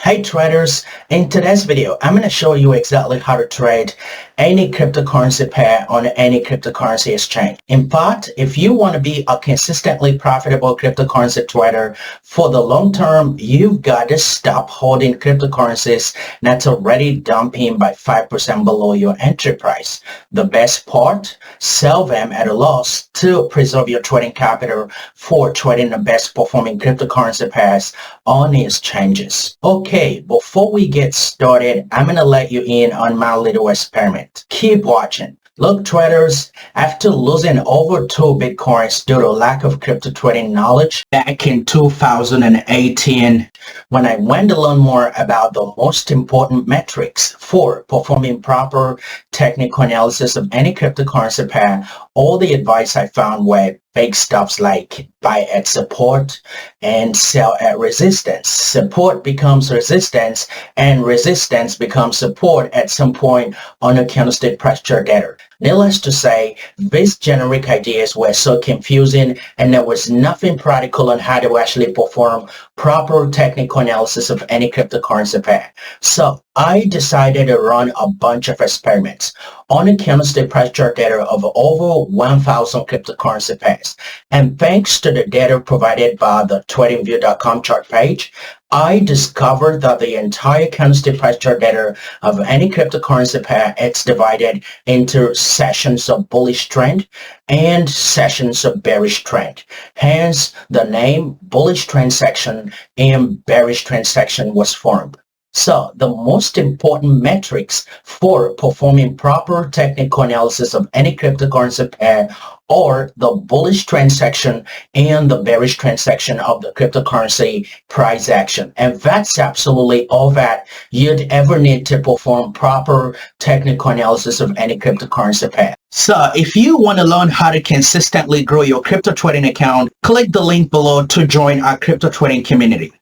Hey traders, in today's video, I'm going to show you exactly how to trade any cryptocurrency pair on any cryptocurrency exchange. In fact, if you want to be a consistently profitable cryptocurrency trader for the long term, you've got to stop holding cryptocurrencies that's already dumping by 5% below your entry price. The best part, sell them at a loss to preserve your trading capital for trading the best performing cryptocurrency pairs on the exchanges. Okay, before we get started, I'm going to let you in on my little experiment. Keep watching. Look traders, after losing over 2 Bitcoins due to lack of crypto trading knowledge back in 2018, when I went to learn more about the most important metrics for performing proper technical analysis of any cryptocurrency pair, all the advice I found were big stuffs like buy at support and sell at resistance. Support becomes resistance and resistance becomes support at some point on a candlestick price chart data. Needless to say, these generic ideas were so confusing and there was nothing practical on how to actually perform proper technical analysis of any cryptocurrency pair. So I decided to run a bunch of experiments on a candlestick price chart data of over 1,000 cryptocurrency pairs. And thanks to the data provided by the TradingView.com chart page, I discovered that the entire candlestick price chart data of any cryptocurrency pair is divided into sessions of bullish trend and sessions of bearish trend. Hence, the name bullish trend section and bearish trend section was formed. So the most important metrics for performing proper technical analysis of any cryptocurrency pair are the bullish trend section and the bearish trend section of the cryptocurrency price action. And that's absolutely all that you'd ever need to perform proper technical analysis of any cryptocurrency pair. So if you want to learn how to consistently grow your crypto trading account, click the link below to join our crypto trading community.